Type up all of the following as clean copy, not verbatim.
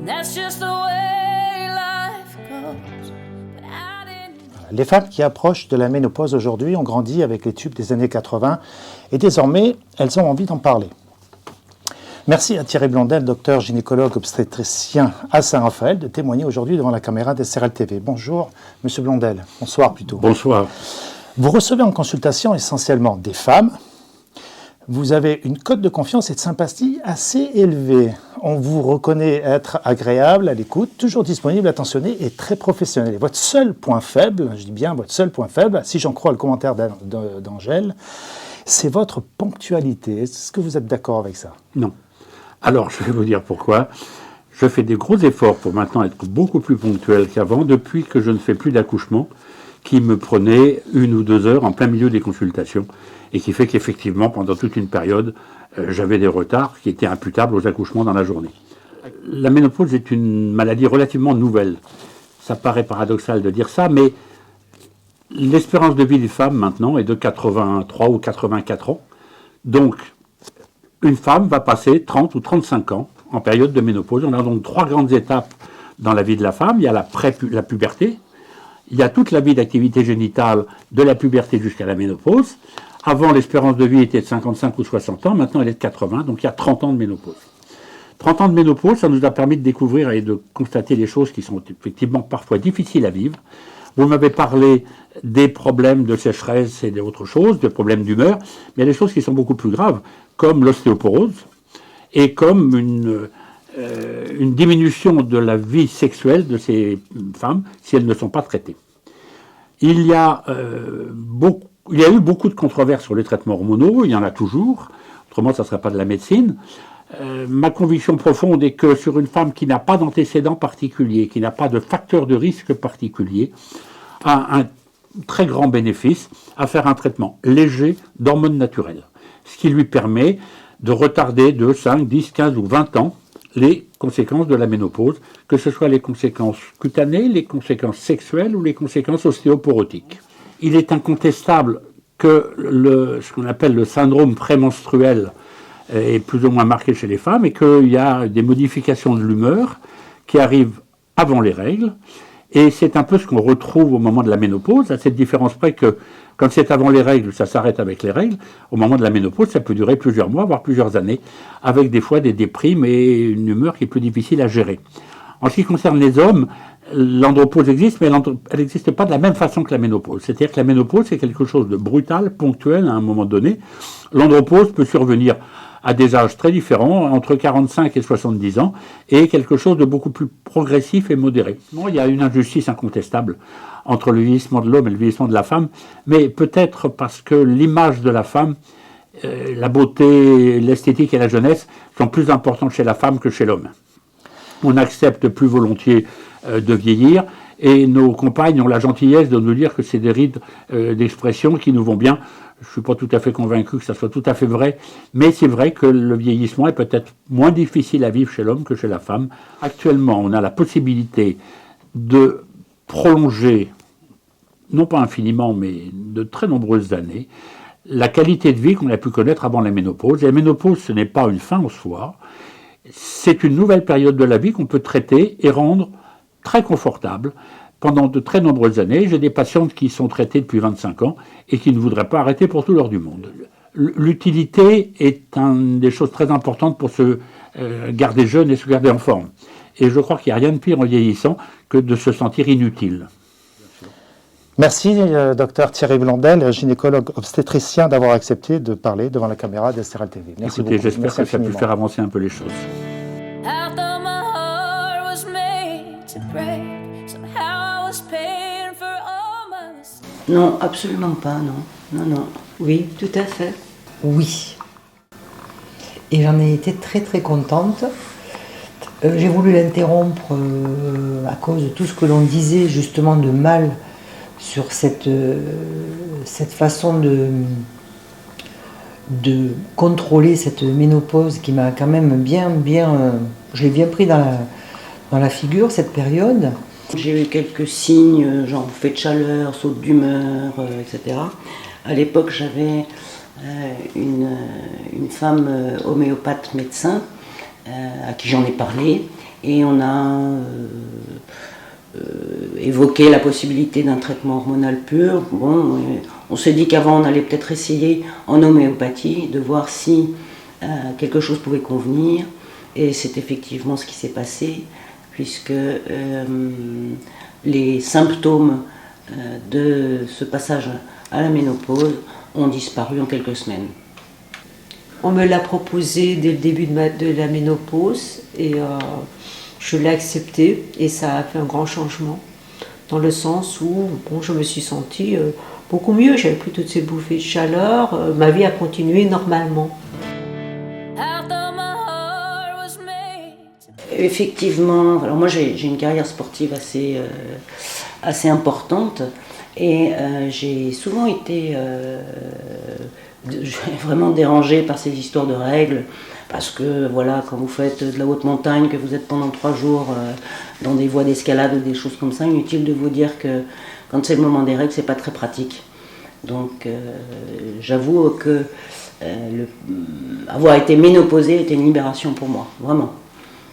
That's just the way life goes. But I didn't. Les femmes qui approchent de la ménopause aujourd'hui ont grandi avec les tubes des années 80 et désormais, elles ont envie d'en parler. Merci à Thierry Blondel, docteur gynécologue obstétricien à Saint-Raphaël, de témoigner aujourd'hui devant la caméra d'SRL TV. Bonjour, monsieur Blondel. Bonsoir plutôt. Bonsoir. Vous recevez en consultation essentiellement des femmes. Vous avez une cote de confiance et de sympathie assez élevée. On vous reconnaît être agréable à l'écoute, toujours disponible, attentionné et très professionnel. Et votre seul point faible, je dis bien votre seul point faible, si j'en crois le commentaire d'Angèle, c'est votre ponctualité. Est-ce que vous êtes d'accord avec ça? Non. Alors, je vais vous dire pourquoi. Je fais des gros efforts pour maintenant être beaucoup plus ponctuel qu'avant, depuis que je ne fais plus d'accouchement, qui me prenait 1 ou 2 heures en plein milieu des consultations, et qui fait qu'effectivement, pendant toute une période, j'avais des retards qui étaient imputables aux accouchements dans la journée. La ménopause est une maladie relativement nouvelle. Ça paraît paradoxal de dire ça, mais l'espérance de vie des femmes maintenant est de 83 ou 84 ans. Donc, une femme va passer 30 ou 35 ans en période de ménopause. On a donc 3 grandes étapes dans la vie de la femme. Il y a la puberté, il y a toute la vie d'activité génitale de la puberté jusqu'à la ménopause. Avant, l'espérance de vie était de 55 ou 60 ans, maintenant elle est de 80, donc il y a 30 ans de ménopause. 30 ans de ménopause, ça nous a permis de découvrir et de constater des choses qui sont effectivement parfois difficiles à vivre. Vous m'avez parlé des problèmes de sécheresse et d'autres choses, des problèmes d'humeur, mais il y a des choses qui sont beaucoup plus graves, comme l'ostéoporose et comme une diminution de la vie sexuelle de ces femmes si elles ne sont pas traitées. Il y a eu beaucoup de controverses sur les traitements hormonaux, il y en a toujours, autrement ça ne serait pas de la médecine. Ma conviction profonde est que sur une femme qui n'a pas d'antécédents particuliers, qui n'a pas de facteur de risque particulier, a un très grand bénéfice à faire un traitement léger d'hormones naturelles, ce qui lui permet de retarder de 5, 10, 15 ou 20 ans les conséquences de la ménopause, que ce soit les conséquences cutanées, les conséquences sexuelles ou les conséquences ostéoporotiques. Il est incontestable que ce qu'on appelle le syndrome prémenstruel est plus ou moins marqué chez les femmes et qu'il y a des modifications de l'humeur qui arrivent avant les règles. Et c'est un peu ce qu'on retrouve au moment de la ménopause, à cette différence près que quand c'est avant les règles, ça s'arrête avec les règles. Au moment de la ménopause, ça peut durer plusieurs mois, voire plusieurs années, avec des fois des déprimes et une humeur qui est plus difficile à gérer. En ce qui concerne les hommes, l'andropause existe, mais elle n'existe pas de la même façon que la ménopause. C'est-à-dire que la ménopause, c'est quelque chose de brutal, ponctuel à un moment donné. L'andropause peut survenir à des âges très différents, entre 45 et 70 ans, et quelque chose de beaucoup plus progressif et modéré. Bon, il y a une injustice incontestable entre le vieillissement de l'homme et le vieillissement de la femme, mais peut-être parce que l'image de la femme, la beauté, l'esthétique et la jeunesse sont plus importantes chez la femme que chez l'homme. On accepte plus volontiers de vieillir, et nos compagnes ont la gentillesse de nous dire que c'est des rides d'expression qui nous vont bien. Je ne suis pas tout à fait convaincu que ça soit tout à fait vrai, mais c'est vrai que le vieillissement est peut-être moins difficile à vivre chez l'homme que chez la femme. Actuellement, on a la possibilité de prolonger, non pas infiniment, mais de très nombreuses années, la qualité de vie qu'on a pu connaître avant la ménopause. Et la ménopause, ce n'est pas une fin en soi, c'est une nouvelle période de la vie qu'on peut traiter et rendre très confortable pendant de très nombreuses années. J'ai des patientes qui sont traitées depuis 25 ans et qui ne voudraient pas arrêter pour tout l'or du monde. L'utilité est une des choses très importantes pour se garder jeune et se garder en forme. Et je crois qu'il n'y a rien de pire en vieillissant que de se sentir inutile. Merci, docteur Thierry Blondel, gynécologue obstétricien, d'avoir accepté de parler devant la caméra d'SRL TV. Merci Écoutez, beaucoup. j'espère que ça a pu faire avancer un peu les choses. I thought my heart was made to break. Somehow I was paying for all my mistakes. Non, absolument pas, non. Non. Oui, tout à fait. Oui. Et j'en ai été très très contente. J'ai voulu l'interrompre à cause de tout ce que l'on disait justement de mal sur cette façon de contrôler cette ménopause qui m'a quand même bien je l'ai bien pris dans la figure cette période. J'ai eu quelques signes, genre fait de chaleur, saute d'humeur, etc. À l'époque, j'avais une femme homéopathe médecin à qui j'en ai parlé et on a évoqué la possibilité d'un traitement hormonal pur. Bon, on s'est dit qu'avant on allait peut-être essayer en homéopathie de voir si quelque chose pouvait convenir, et c'est effectivement ce qui s'est passé, puisque les symptômes de ce passage à la ménopause ont disparu en quelques semaines. On me l'a proposé dès le début de la ménopause et je l'ai accepté, et ça a fait un grand changement dans le sens où bon, je me suis sentie beaucoup mieux, j'avais plus toutes ces bouffées de chaleur, ma vie a continué normalement. Effectivement, alors moi j'ai une carrière sportive assez importante, et j'ai souvent été vraiment dérangée par ces histoires de règles, parce que voilà, quand vous faites de la haute montagne, que vous êtes pendant 3 jours dans des voies d'escalade ou des choses comme ça, inutile de vous dire que quand c'est le moment des règles, c'est pas très pratique. Donc j'avoue que avoir été ménopausée était une libération pour moi, vraiment.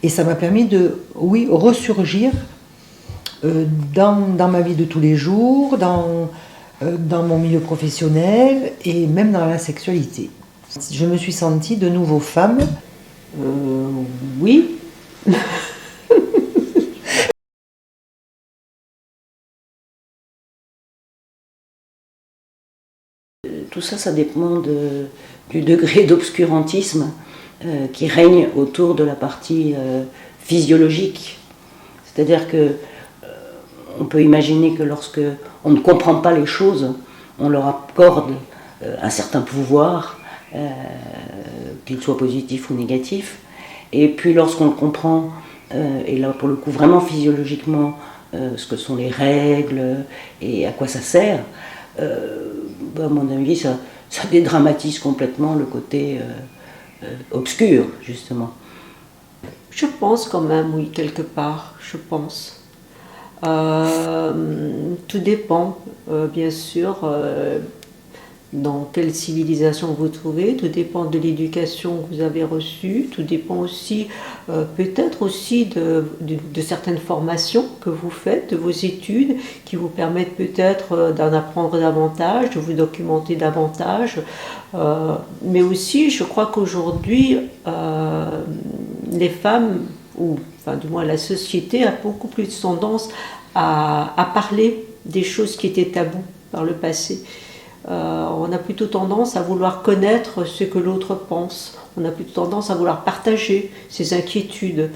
Et ça m'a permis de, oui, ressurgir dans ma vie de tous les jours, dans mon milieu professionnel et même dans la sexualité. Je me suis sentie de nouveau femme. Oui. Tout ça, ça dépend du degré d'obscurantisme qui règne autour de la partie physiologique. C'est-à-dire que on peut imaginer que lorsque on ne comprend pas les choses, on leur accorde un certain pouvoir, qu'il soit positif ou négatif. Et puis lorsqu'on le comprend, et là pour le coup vraiment physiologiquement, ce que sont les règles et à quoi ça sert, à mon avis ça dédramatise complètement le côté obscur, justement. Je pense quand même, oui, quelque part, je pense. Tout dépend, bien sûr, dans quelle civilisation vous vous trouvez, tout dépend de l'éducation que vous avez reçue, tout dépend aussi, peut-être aussi de certaines formations que vous faites, de vos études, qui vous permettent peut-être d'en apprendre davantage, de vous documenter davantage. Mais aussi, je crois qu'aujourd'hui, les femmes, ou enfin du moins la société, a beaucoup plus tendance à parler des choses qui étaient tabous par le passé. On a plutôt tendance à vouloir connaître ce que l'autre pense. On a plutôt tendance à vouloir partager ses inquiétudes.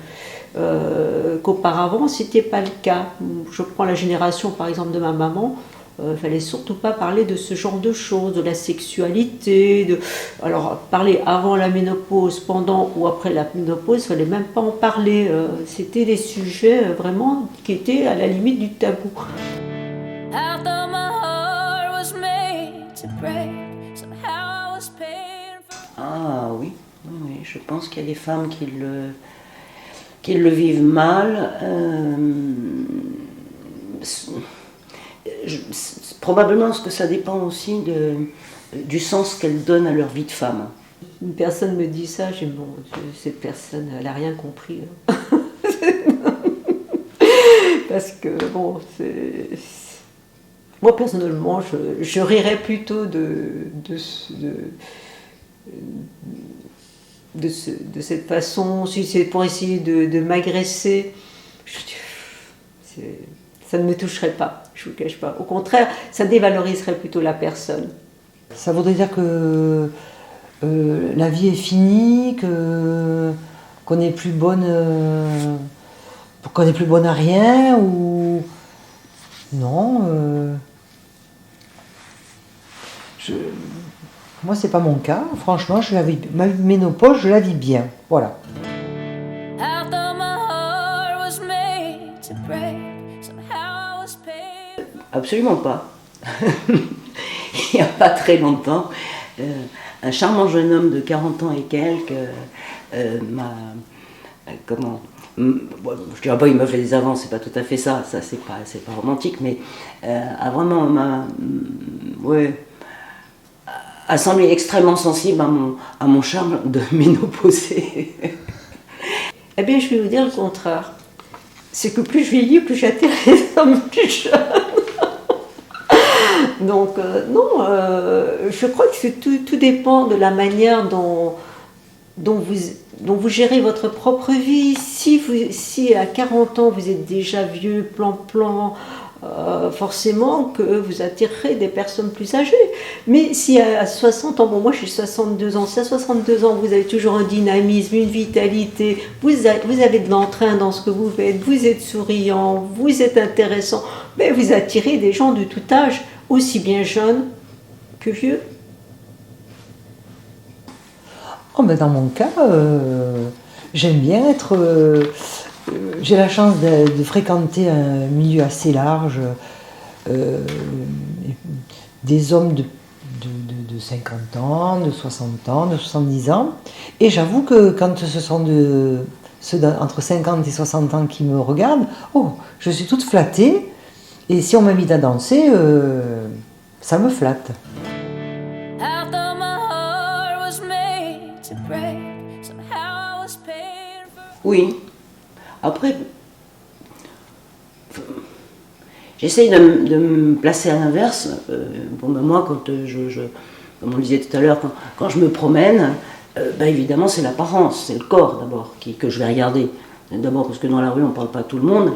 Qu'auparavant, ce n'était pas le cas. Je prends la génération, par exemple, de ma maman. Il ne fallait surtout pas parler de ce genre de choses, de la sexualité. Alors, parler avant la ménopause, pendant ou après la ménopause, il ne fallait même pas en parler. C'était des sujets vraiment qui étaient à la limite du tabou. Ah oui, oui, je pense qu'il y a des femmes qui le vivent mal. Probablement parce que ça dépend aussi du sens qu'elles donnent à leur vie de femme. Une personne me dit ça, j'ai bon, cette personne, elle n'a rien compris. Parce que bon, moi personnellement, je rirais plutôt de cette façon. Si c'est pour essayer de m'agresser, ça ne me toucherait pas, je ne vous cache pas. Au contraire, ça dévaloriserait plutôt la personne. Ça voudrait dire que la vie est finie, qu'on n'est plus bonne à rien, ou non. Moi, c'est pas mon cas. Franchement, ma ménopause, je la vis bien. Voilà. Absolument pas. Il n'y a pas très longtemps, un charmant jeune homme de 40 ans et quelques je dirais pas il m'a fait des avances, c'est pas tout à fait ça c'est pas romantique, mais a semblé extrêmement sensible à mon charme de ménopausée. Eh bien, je vais vous dire le contraire. C'est que plus je vieillis, plus j'attire les hommes plus jeunes. Donc, non, je crois que tout dépend de la manière dont vous gérez votre propre vie. Si à 40 ans vous êtes déjà vieux, plan, forcément que vous attirerez des personnes plus âgées. Mais si à 60 ans, bon moi j'ai 62 ans, si à 62 ans vous avez toujours un dynamisme, une vitalité, vous avez de l'entrain dans ce que vous faites, vous êtes souriant, vous êtes intéressant, mais vous attirez des gens de tout âge, aussi bien jeunes que vieux. Oh, ben dans mon cas, j'aime bien être... j'ai la chance de fréquenter un milieu assez large, des hommes de 50 ans, de 60 ans, de 70 ans. Et j'avoue que quand ce sont ceux entre 50 et 60 ans qui me regardent, oh, je suis toute flattée. Et si on m'invite à danser, ça me flatte. I thought my heart was made to break. Somehow I was paid for. Oui. Après, j'essaye de me placer à l'inverse. Bon, ben moi, quand comme on le disait tout à l'heure, quand je me promène, ben évidemment, c'est l'apparence, c'est le corps d'abord que je vais regarder. D'abord parce que dans la rue, on ne parle pas à tout le monde,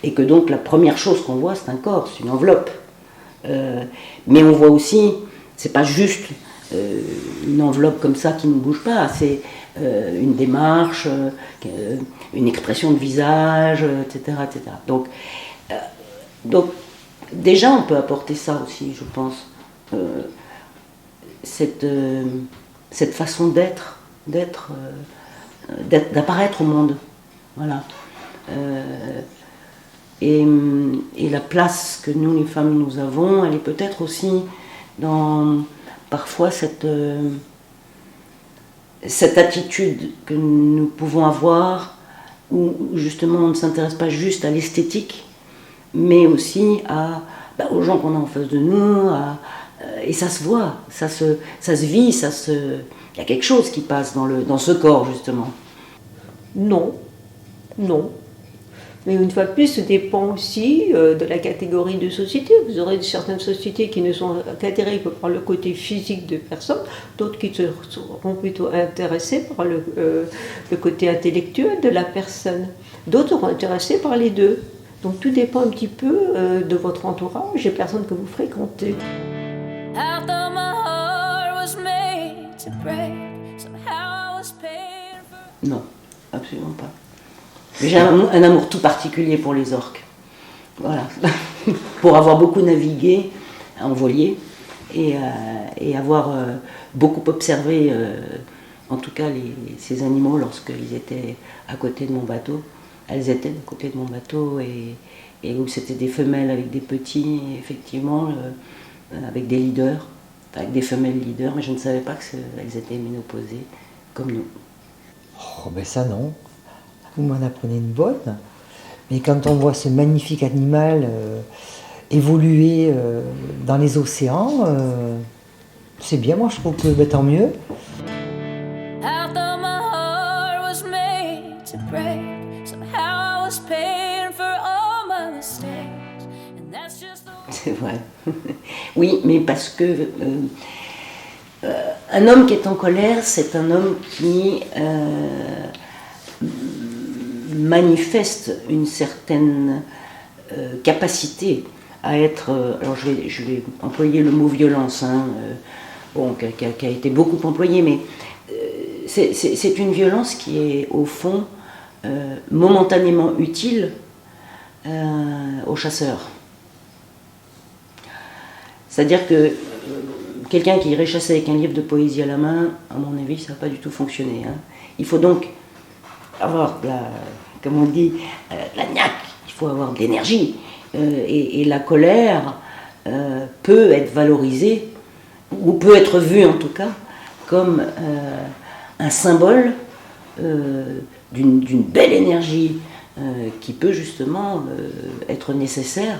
et que donc la première chose qu'on voit, c'est un corps, c'est une enveloppe. Mais on voit aussi, c'est pas juste une enveloppe comme ça qui ne bouge pas, c'est une démarche, une expression de visage, etc. etc. Donc déjà on peut apporter ça aussi, je pense, cette façon d'apparaître au monde, voilà. Et la place que nous les femmes nous avons, elle est peut-être aussi dans parfois cette attitude que nous pouvons avoir, où justement on ne s'intéresse pas juste à l'esthétique, mais aussi aux gens qu'on a en face de nous, et ça se voit, ça se vit, il y a quelque chose qui passe dans ce corps justement. Non. Mais une fois de plus, ça dépend aussi de la catégorie de société. Vous aurez certaines sociétés qui ne sont qu'attirées que par le côté physique de personnes, d'autres qui seront plutôt intéressées par le côté intellectuel de la personne. D'autres seront intéressées par les deux. Donc tout dépend un petit peu de votre entourage et des personnes que vous fréquentez. I thought my heart was made to break. Somehow I was paid for. Non, absolument pas. J'ai un amour tout particulier pour les orques. Voilà. Pour avoir beaucoup navigué en voilier et avoir beaucoup observé, en tout cas, ces animaux lorsqu'ils étaient à côté de mon bateau. Elles étaient à côté de mon bateau et où c'était des femelles avec des petits, effectivement, avec des leaders, avec des femelles leaders, mais je ne savais pas qu'elles étaient ménopausées comme nous. Oh, ben ça non. Vous m'en apprenez une bonne. Mais quand on voit ce magnifique animal évoluer dans les océans, c'est bien, moi je trouve que tant mieux. I thought my heart was made to break. Somehow I was paying for all my mistakes. And that's just the way. C'est vrai. Oui, mais parce que un homme qui est en colère, c'est un homme qui manifeste une certaine capacité à être, alors je vais employer le mot violence, qui a été beaucoup employé, mais c'est une violence qui est au fond momentanément utile aux chasseurs. C'est-à-dire que quelqu'un qui irait chasser avec un livre de poésie à la main, à mon avis, ça n'a pas du tout fonctionné. Il faut donc avoir, comme on dit, la niaque, il faut avoir de l'énergie. Et la colère peut être valorisée, ou peut être vue en tout cas, comme un symbole d'une belle énergie qui peut justement être nécessaire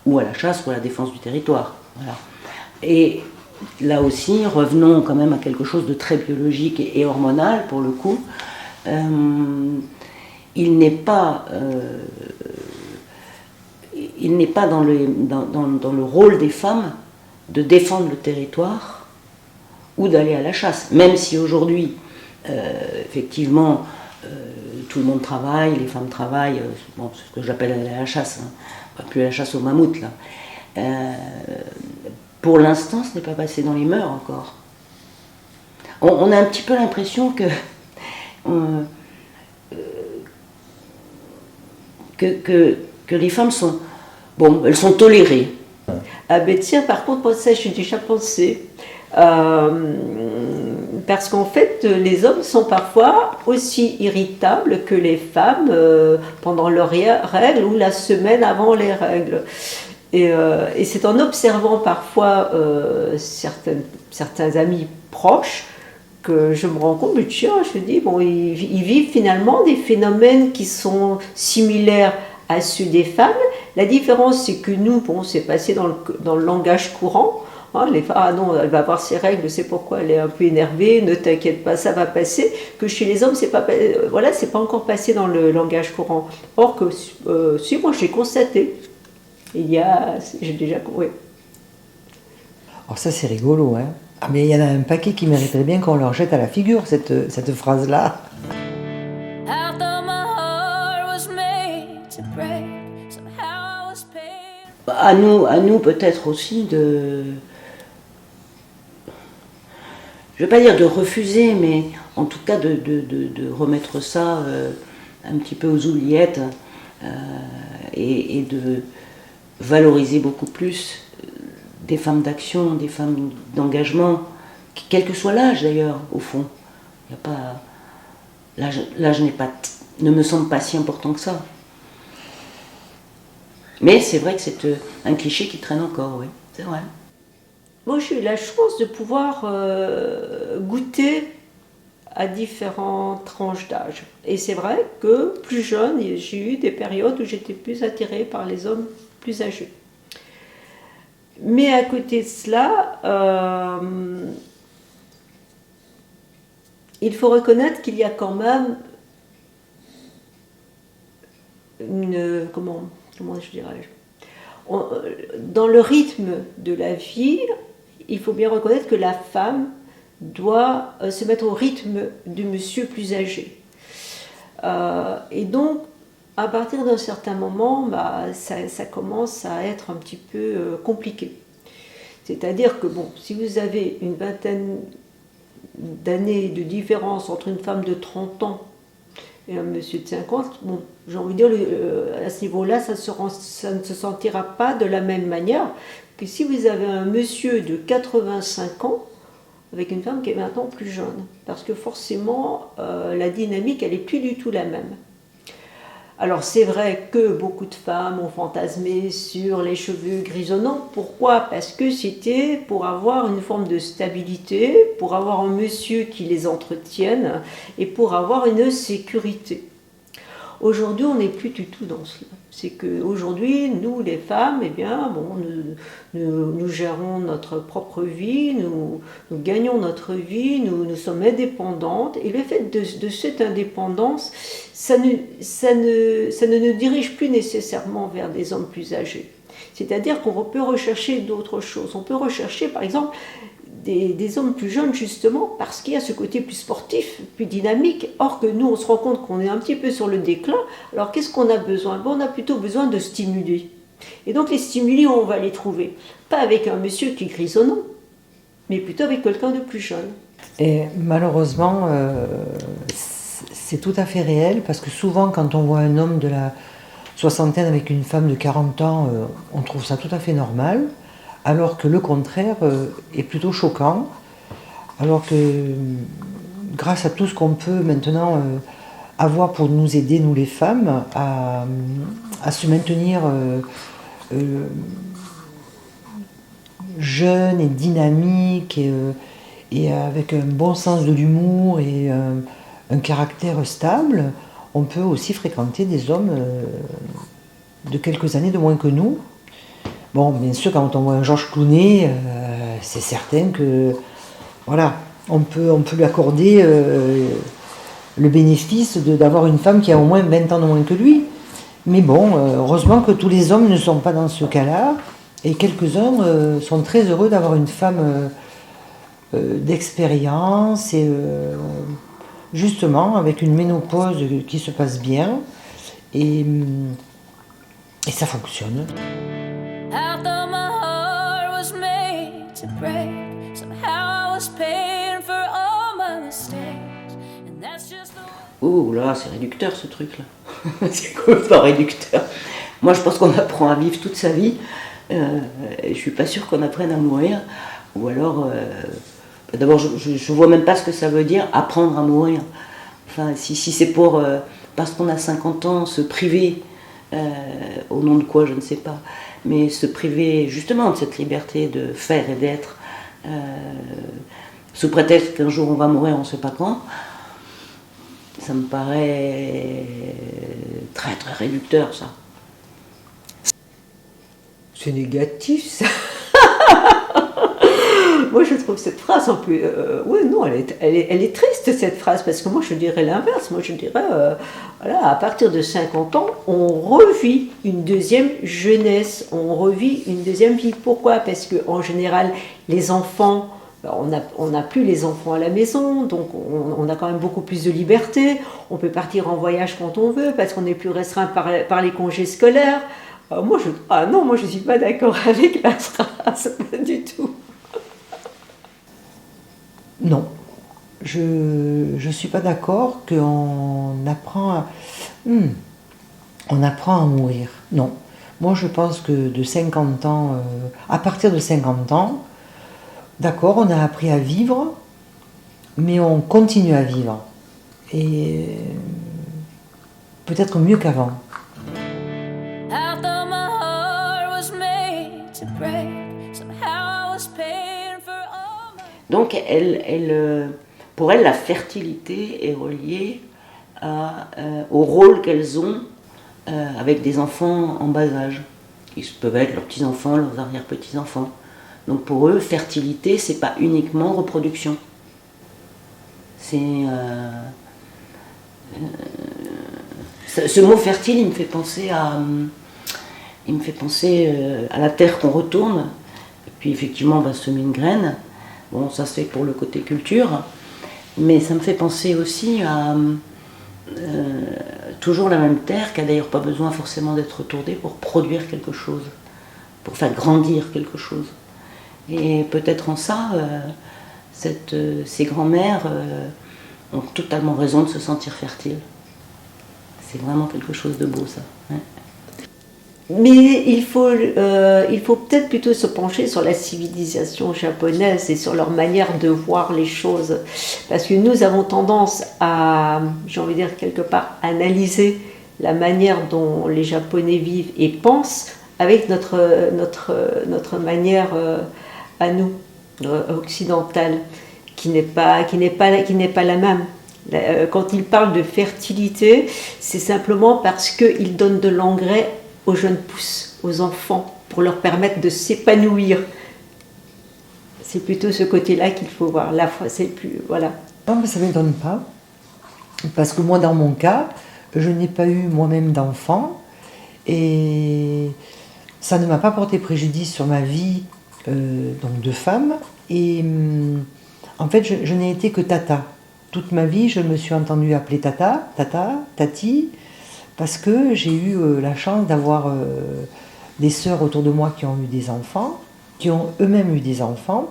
ou à la chasse ou à la défense du territoire. Voilà. Et là aussi, revenons quand même à quelque chose de très biologique et hormonal pour le coup. il n'est pas dans le rôle des femmes de défendre le territoire ou d'aller à la chasse. Même si aujourd'hui, effectivement, tout le monde travaille, les femmes travaillent, bon, c'est ce que j'appelle aller à la chasse, hein, pas plus à la chasse au mammouth là. Pour l'instant, ce n'est pas passé dans les mœurs encore. On a un petit peu l'impression que les femmes sont, bon, elles sont tolérées. Ah ben tiens, par contre, moi ça, j'ai déjà pensé. Parce qu'en fait, les hommes sont parfois aussi irritables que les femmes pendant leurs règles ou la semaine avant les règles. Et c'est en observant parfois certains amis proches que je me rends compte, mais tiens, je me dis, bon, ils vivent finalement des phénomènes qui sont similaires à ceux des femmes. La différence, c'est que nous, bon, c'est passé dans le langage courant. Hein, les femmes, ah non, elle va avoir ses règles, c'est pourquoi elle est un peu énervée, ne t'inquiète pas, ça va passer. Que chez les hommes, c'est pas encore passé dans le langage courant. Or que, si moi j'ai constaté, j'ai déjà, oui. Alors ça c'est rigolo, hein. Ah mais il y en a un paquet qui mériterait bien qu'on leur jette à la figure cette phrase-là. I thought my heart was made to break. Somehow I was paid. À nous peut-être aussi de... Je ne veux pas dire de refuser, mais en tout cas de remettre ça un petit peu aux oubliettes et de valoriser beaucoup plus des femmes d'action, des femmes d'engagement, quel que soit l'âge d'ailleurs, au fond. Il y a pas... L'âge ne me semble pas si important que ça. Mais c'est vrai que c'est un cliché qui traîne encore, oui, c'est vrai. Moi, j'ai eu la chance de pouvoir goûter à différentes tranches d'âge. Et c'est vrai que plus jeune, j'ai eu des périodes où j'étais plus attirée par les hommes plus âgés. Mais à côté de cela, il faut reconnaître qu'il y a quand même une... Comment je dirais, dans le rythme de la vie, il faut bien reconnaître que la femme doit se mettre au rythme du monsieur plus âgé. Et donc, à partir d'un certain moment, ça commence à être un petit peu compliqué. C'est-à-dire que, bon, si vous avez une vingtaine d'années de différence entre une femme de 30 ans et un monsieur de 50, bon, j'ai envie de dire, à ce niveau-là, ça ne se sentira pas de la même manière que si vous avez un monsieur de 85 ans avec une femme qui est maintenant plus jeune. Parce que forcément, la dynamique, elle n'est plus du tout la même. Alors c'est vrai que beaucoup de femmes ont fantasmé sur les cheveux grisonnants. Pourquoi ? Parce que c'était pour avoir une forme de stabilité, pour avoir un monsieur qui les entretienne et pour avoir une sécurité. Aujourd'hui, on n'est plus du tout dans cela. C'est qu'aujourd'hui, nous les femmes, eh bien, bon, nous gérons notre propre vie, nous gagnons notre vie, nous sommes indépendantes. Et le fait de cette indépendance, ça ne nous dirige plus nécessairement vers des hommes plus âgés. C'est-à-dire qu'on peut rechercher d'autres choses. On peut rechercher, par exemple, des hommes plus jeunes, justement, parce qu'il y a ce côté plus sportif, plus dynamique. Or que nous, on se rend compte qu'on est un petit peu sur le déclin. Alors, qu'est-ce qu'on a besoin ? Bon, on a plutôt besoin de stimuli. Et donc, les stimuli, on va les trouver. Pas avec un monsieur qui est grisonnant, mais plutôt avec quelqu'un de plus jeune. Et malheureusement, c'est tout à fait réel, parce que souvent, quand on voit un homme de la soixantaine avec une femme de 40 ans, on trouve ça tout à fait normal. Alors que le contraire est plutôt choquant, alors que grâce à tout ce qu'on peut maintenant avoir pour nous aider, nous les femmes, à se maintenir jeunes et dynamiques et avec un bon sens de l'humour et un caractère stable, on peut aussi fréquenter des hommes de quelques années de moins que nous. Bon, bien sûr, quand on voit un Georges Clooney, c'est certain que, voilà, on peut lui accorder le bénéfice d'avoir une femme qui a au moins 20 ans de moins que lui. Mais bon, heureusement que tous les hommes ne sont pas dans ce cas-là, et quelques-uns sont très heureux d'avoir une femme d'expérience, et justement avec une ménopause qui se passe bien, et ça fonctionne. I thought my heart was made to break. Somehow I was paying for all my mistakes. And that's just the way. Oh là, c'est réducteur ce truc-là. C'est complètement réducteur. Moi, je pense qu'on apprend à vivre toute sa vie. Et je suis pas sûre qu'on apprenne à mourir. Ou alors, d'abord, je vois même pas ce que ça veut dire apprendre à mourir. Enfin, si c'est pour, parce qu'on a 50 ans, se priver, au nom de quoi, je ne sais pas, mais se priver justement de cette liberté de faire et d'être, sous prétexte qu'un jour on va mourir, on ne sait pas quand, ça me paraît très très réducteur, ça. C'est négatif, ça. Moi, je trouve cette phrase un peu... ouais, non, elle est triste, cette phrase, parce que moi, je dirais l'inverse. Moi, je dirais, voilà, à partir de 50 ans, on revit une deuxième jeunesse, on revit une deuxième vie. Pourquoi ? Parce qu'en général, les enfants... On n'a plus les enfants à la maison, donc on a quand même beaucoup plus de liberté. On peut partir en voyage quand on veut, parce qu'on n'est plus restreint par les congés scolaires. Moi, je ne suis pas d'accord avec la phrase, pas du tout. Non, je ne suis pas d'accord qu'on apprend à mourir. Non. Moi, je pense que de 50 ans, à partir de 50 ans, d'accord, on a appris à vivre, mais on continue à vivre. Et peut-être mieux qu'avant. I thought my heart was made to break. Somehow I was paying for all my. Donc, pour elle, la fertilité est reliée au rôle qu'elles ont avec des enfants en bas âge. Ils peuvent être leurs petits-enfants, leurs arrière-petits-enfants. Donc pour eux, fertilité, c'est pas uniquement reproduction. C'est ce mot fertile, il me fait penser à la terre qu'on retourne. Et puis effectivement, on va semer une graine. Bon, ça se fait pour le côté culture, mais ça me fait penser aussi à toujours la même terre, qui a d'ailleurs pas besoin forcément d'être retournée pour produire quelque chose, pour faire grandir quelque chose. Et peut-être en ça, ces grands-mères ont totalement raison de se sentir fertiles. C'est vraiment quelque chose de beau, ça. Ouais. Mais il faut peut-être plutôt se pencher sur la civilisation japonaise et sur leur manière de voir les choses. Parce que nous avons tendance à, j'ai envie de dire quelque part, analyser la manière dont les Japonais vivent et pensent avec notre manière à nous, occidentale, qui n'est pas la même. Quand ils parlent de fertilité, c'est simplement parce qu'ils donnent de l'engrais aux jeunes pousses, aux enfants, pour leur permettre de s'épanouir. C'est plutôt ce côté-là qu'il faut voir. La fois, c'est plus... Voilà. Non, mais ça ne m'étonne pas. Parce que moi, dans mon cas, je n'ai pas eu moi-même d'enfant. Et ça ne m'a pas porté préjudice sur ma vie donc de femme. Et en fait, je n'ai été que tata. Toute ma vie, je me suis entendue appeler tata, tati, parce que j'ai eu la chance d'avoir des sœurs autour de moi qui ont eu des enfants, qui ont eux-mêmes eu des enfants.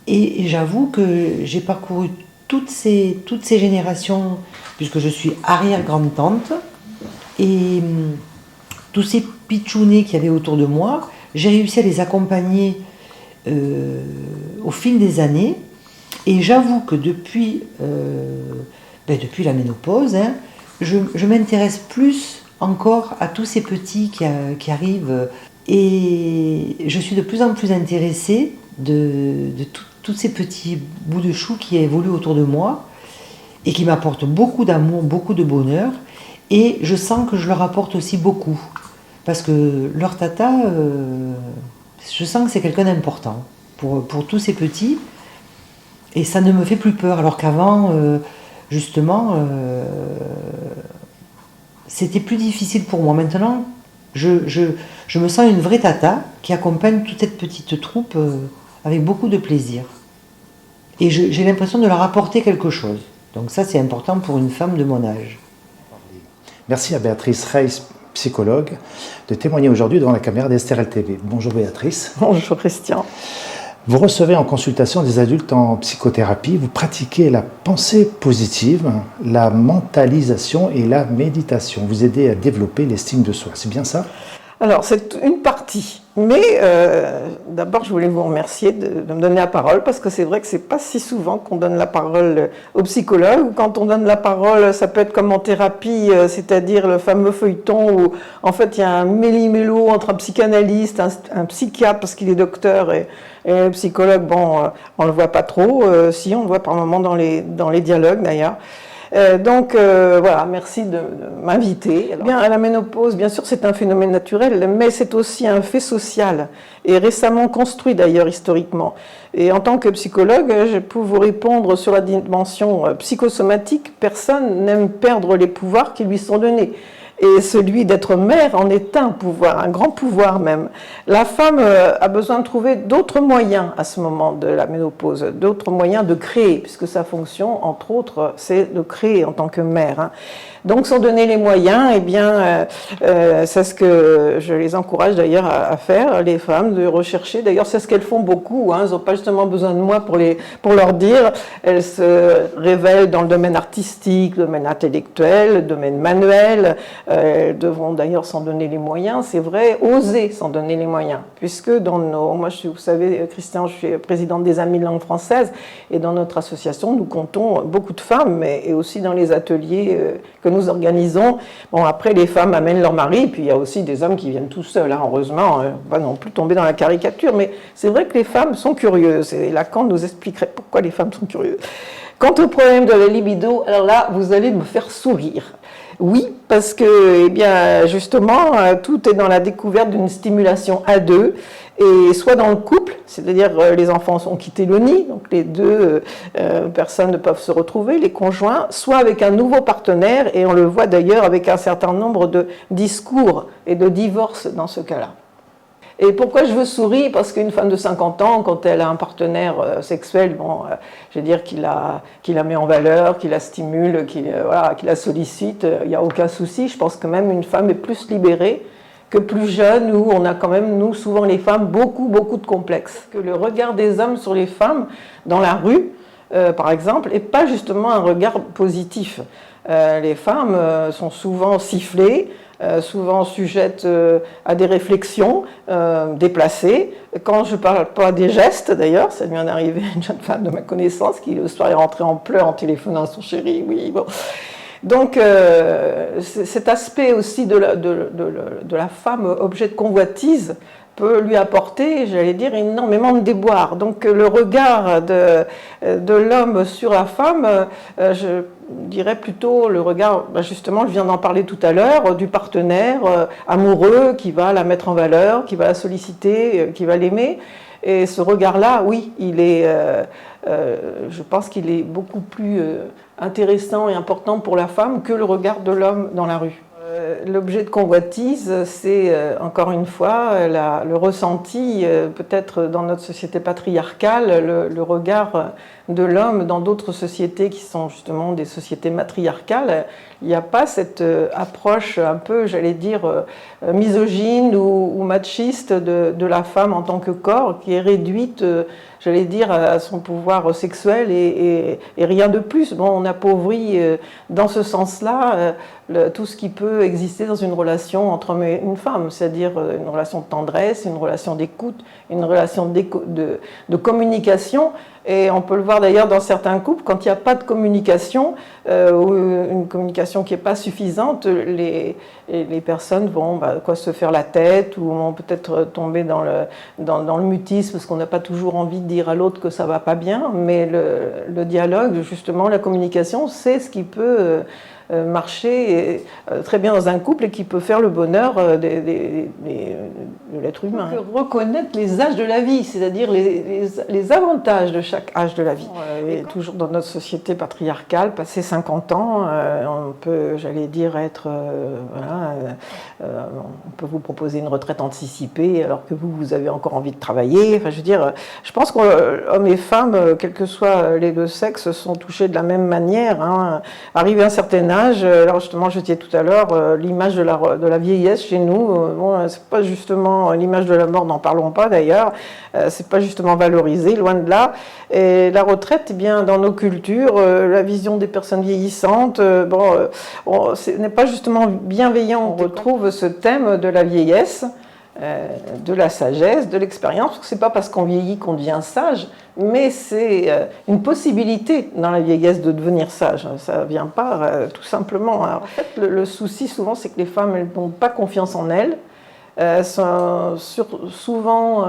Et j'avoue que j'ai parcouru toutes ces générations, puisque je suis arrière-grande-tante, et tous ces pitchounets qu'il y avait autour de moi, j'ai réussi à les accompagner au fil des années. Et j'avoue que depuis la ménopause, je m'intéresse plus encore à tous ces petits qui arrivent. Et je suis de plus en plus intéressée de tous ces petits bouts de chou qui évoluent autour de moi et qui m'apportent beaucoup d'amour, beaucoup de bonheur. Et je sens que je leur apporte aussi beaucoup. Parce que leur tata, je sens que c'est quelqu'un d'important pour tous ces petits. Et ça ne me fait plus peur. Alors qu'avant, justement, c'était plus difficile pour moi. Maintenant, je me sens une vraie tata qui accompagne toute cette petite troupe avec beaucoup de plaisir. Et j'ai l'impression de leur apporter quelque chose. Donc ça, c'est important pour une femme de mon âge. Merci à Béatrice Reiss, psychologue, de témoigner aujourd'hui devant la caméra d'Estérel TV. Bonjour Béatrice. Bonjour Christian. Vous recevez en consultation des adultes en psychothérapie, vous pratiquez la pensée positive, la mentalisation et la méditation. Vous aidez à développer l'estime de soi, c'est bien ça? Alors c'est une partie, mais d'abord je voulais vous remercier de me donner la parole parce que c'est vrai que c'est pas si souvent qu'on donne la parole aux psychologues. Quand on donne la parole, ça peut être comme en thérapie, c'est-à-dire le fameux feuilleton où en fait il y a un méli-mélo entre un psychanalyste, un psychiatre parce qu'il est docteur et un psychologue. Bon, on le voit pas trop, si on le voit par moments dans les dialogues d'ailleurs. Donc voilà, merci de m'inviter. Bien, la ménopause, bien sûr, c'est un phénomène naturel, mais c'est aussi un fait social et récemment construit d'ailleurs historiquement. Et en tant que psychologue, je peux vous répondre sur la dimension psychosomatique. Personne n'aime perdre les pouvoirs qui lui sont donnés. Et celui d'être mère en est un pouvoir, un grand pouvoir même. La femme a besoin de trouver d'autres moyens à ce moment de la ménopause, d'autres moyens de créer, puisque sa fonction, entre autres, c'est de créer en tant que mère. Hein. Donc, sans donner les moyens, eh bien, c'est ce que je les encourage d'ailleurs à faire, les femmes, de rechercher. D'ailleurs, c'est ce qu'elles font beaucoup. Hein. Elles n'ont pas justement besoin de moi pour leur dire. Elles se révèlent dans le domaine artistique, le domaine intellectuel, le domaine manuel. Elles devront d'ailleurs s'en donner les moyens. C'est vrai, oser s'en donner les moyens. Puisque moi, vous savez, Christian, je suis présidente des Amis de langue française. Et dans notre association, nous comptons beaucoup de femmes, et aussi dans les ateliers que nous organisons. Bon, après, les femmes amènent leur mari, puis il y a aussi des hommes qui viennent tout seuls, hein, heureusement, pas non plus tomber dans la caricature, mais c'est vrai que les femmes sont curieuses, et Lacan nous expliquerait pourquoi les femmes sont curieuses. Quant au problème de la libido, alors là, vous allez me faire sourire. Oui, parce que, eh bien, justement, tout est dans la découverte d'une stimulation à deux, et soit dans le couple, c'est-à-dire les enfants ont quitté le nid, donc les deux personnes ne peuvent se retrouver, les conjoints, soit avec un nouveau partenaire, et on le voit d'ailleurs avec un certain nombre de discours et de divorces dans ce cas-là. Et pourquoi je veux sourire? Parce qu'une femme de 50 ans, quand elle a un partenaire sexuel, bon, je veux dire qu'il la met en valeur, qu'il la stimule, qu'il la sollicite, il n'y a aucun souci. Je pense que même une femme est plus libérée que plus jeune, où on a quand même, nous, souvent les femmes, beaucoup de complexes. Que le regard des hommes sur les femmes dans la rue, par exemple, n'est pas justement un regard positif. Les femmes sont souvent sifflées, souvent sujettes à des réflexions déplacées. Quand je ne parle pas des gestes, d'ailleurs, ça vient d'arriver une jeune femme de ma connaissance qui, le soir, est rentrée en pleurs en téléphonant à son chéri. Oui, bon. Donc, cet aspect aussi de la femme objet de convoitise peut lui apporter, j'allais dire, énormément de déboires. Donc, le regard de l'homme sur la femme, je dirais plutôt le regard, justement, je viens d'en parler tout à l'heure, du partenaire amoureux qui va la mettre en valeur, qui va la solliciter, qui va l'aimer. Et ce regard-là, oui, je pense qu'il est beaucoup plus intéressant et important pour la femme que le regard de l'homme dans la rue. L'objet de convoitise, c'est encore une fois le ressenti, peut-être dans notre société patriarcale, le regard de l'homme dans d'autres sociétés qui sont justement des sociétés matriarcales. Il n'y a pas cette approche un peu, j'allais dire, misogyne ou machiste de la femme en tant que corps, qui est réduite, j'allais dire, à son pouvoir sexuel et rien de plus. Bon, on appauvrit dans ce sens-là tout ce qui peut exister dans une relation entre homme et une femme, c'est-à-dire une relation de tendresse, une relation d'écoute, une relation de communication. Et on peut le voir d'ailleurs dans certains couples, quand il n'y a pas de communication, ou une communication qui n'est pas suffisante, les personnes vont se faire la tête, ou vont peut-être tomber dans le mutisme, parce qu'on n'a pas toujours envie de dire à l'autre que ça ne va pas bien, mais le dialogue, justement, la communication, c'est ce qui peut marcher très bien dans un couple et qui peut faire le bonheur de l'être humain. Donc, reconnaître les âges de la vie, c'est-à-dire les avantages de chaque âge de la vie. Et toujours dans notre société patriarcale, passé 50 ans, on peut, j'allais dire, être... on peut vous proposer une retraite anticipée alors que vous avez encore envie de travailler. Enfin, je veux dire, je pense qu'hommes et femmes, quels que soient les deux sexes, sont touchés de la même manière. Arrivé à un certain âge, alors justement, je disais tout à l'heure, l'image de la vieillesse chez nous, bon, c'est pas justement l'image de la mort, n'en parlons pas d'ailleurs, c'est pas justement valorisé, loin de là. Et la retraite, eh bien, dans nos cultures, la vision des personnes vieillissantes, ce n'est pas justement bienveillant. On retrouve ce thème de la vieillesse, de la sagesse, de l'expérience, parce que c'est pas parce qu'on vieillit qu'on devient sage, mais c'est une possibilité dans la vieillesse de devenir sage. Ça vient pas tout simplement. Alors, en fait, le souci souvent, c'est que les femmes, elles n'ont pas confiance en elles. Souvent,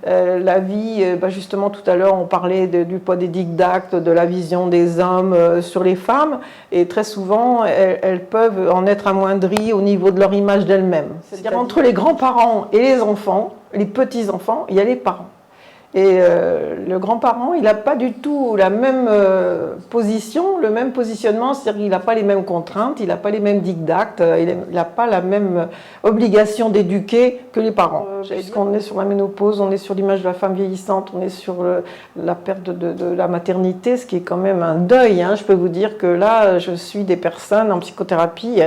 la vie, justement tout à l'heure on parlait du poids des dictates, de la vision des hommes sur les femmes, et très souvent elles peuvent en être amoindries au niveau de leur image d'elles-mêmes. C'est-à-dire entre les grands-parents et les enfants, les petits-enfants, il y a les parents. Et le grand-parent, il n'a pas du tout la même position, le même positionnement, c'est-à-dire qu'il n'a pas les mêmes contraintes, il n'a pas les mêmes dictates, il n'a pas la même obligation d'éduquer que les parents. Puisqu'on est sur la ménopause, on est sur l'image de la femme vieillissante, on est sur la perte de la maternité, ce qui est quand même un deuil. Je peux vous dire que là, je suis des personnes en psychothérapie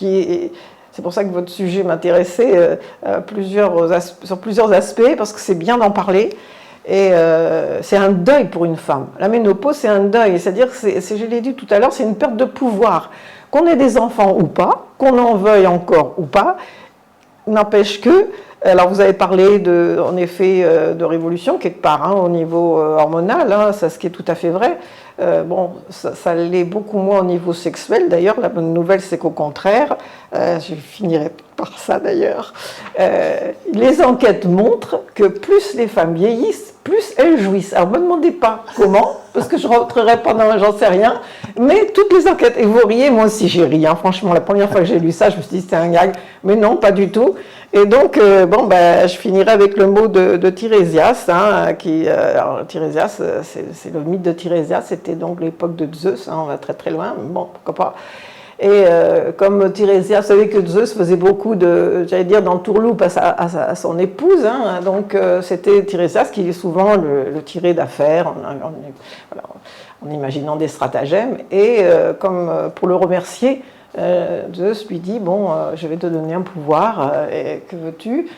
c'est pour ça que votre sujet m'intéressait sur plusieurs aspects, parce que c'est bien d'en parler. Et c'est un deuil pour une femme. La ménopause, c'est un deuil. C'est-à-dire, je l'ai dit tout à l'heure, c'est une perte de pouvoir. Qu'on ait des enfants ou pas, qu'on en veuille encore ou pas, n'empêche que... Alors, vous avez parlé, en effet, de révolution, quelque part, au niveau hormonal, ça, ce qui est tout à fait vrai. Ça l'est beaucoup moins au niveau sexuel. D'ailleurs, la bonne nouvelle, c'est qu'au contraire, je finirai par ça d'ailleurs, les enquêtes montrent que plus les femmes vieillissent, plus elles jouissent. Alors, ne me demandez pas comment, parce que je rentrerai pas j'en sais rien, mais toutes les enquêtes, et vous riez, moi aussi j'ai ri, franchement, la première fois que j'ai lu ça, je me suis dit c'était un gag, mais non, pas du tout. Et donc, je finirai avec le mot de Tirésias, alors Tirésias, c'est le mythe de Tirésias, c'était donc l'époque de Zeus, on va très très loin, mais bon, pourquoi pas. Et comme Tirésias, vous savez que Zeus faisait beaucoup d'entourloupe à son épouse, donc c'était Tirésias qui est souvent le tiré d'affaire, en imaginant des stratagèmes, et comme pour le remercier, Zeus lui dit, je vais te donner un pouvoir, et que veux-tu ?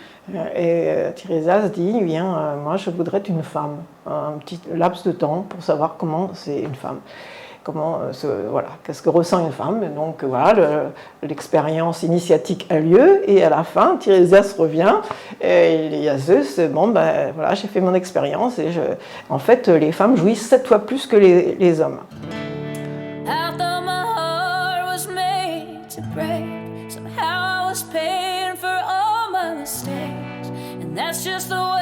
Et Tirésias dit, moi je voudrais être une femme, un petit laps de temps pour savoir comment c'est une femme. Qu'est-ce que ressent une femme. Et donc l'expérience initiatique a lieu, et à la fin, Tirésias revient, et il y a Zeus, j'ai fait mon expérience, et en fait, les femmes jouissent 7 fois plus que les hommes. I thought my heart was made to break. Somehow I was paying for all my mistakes, and that's just the way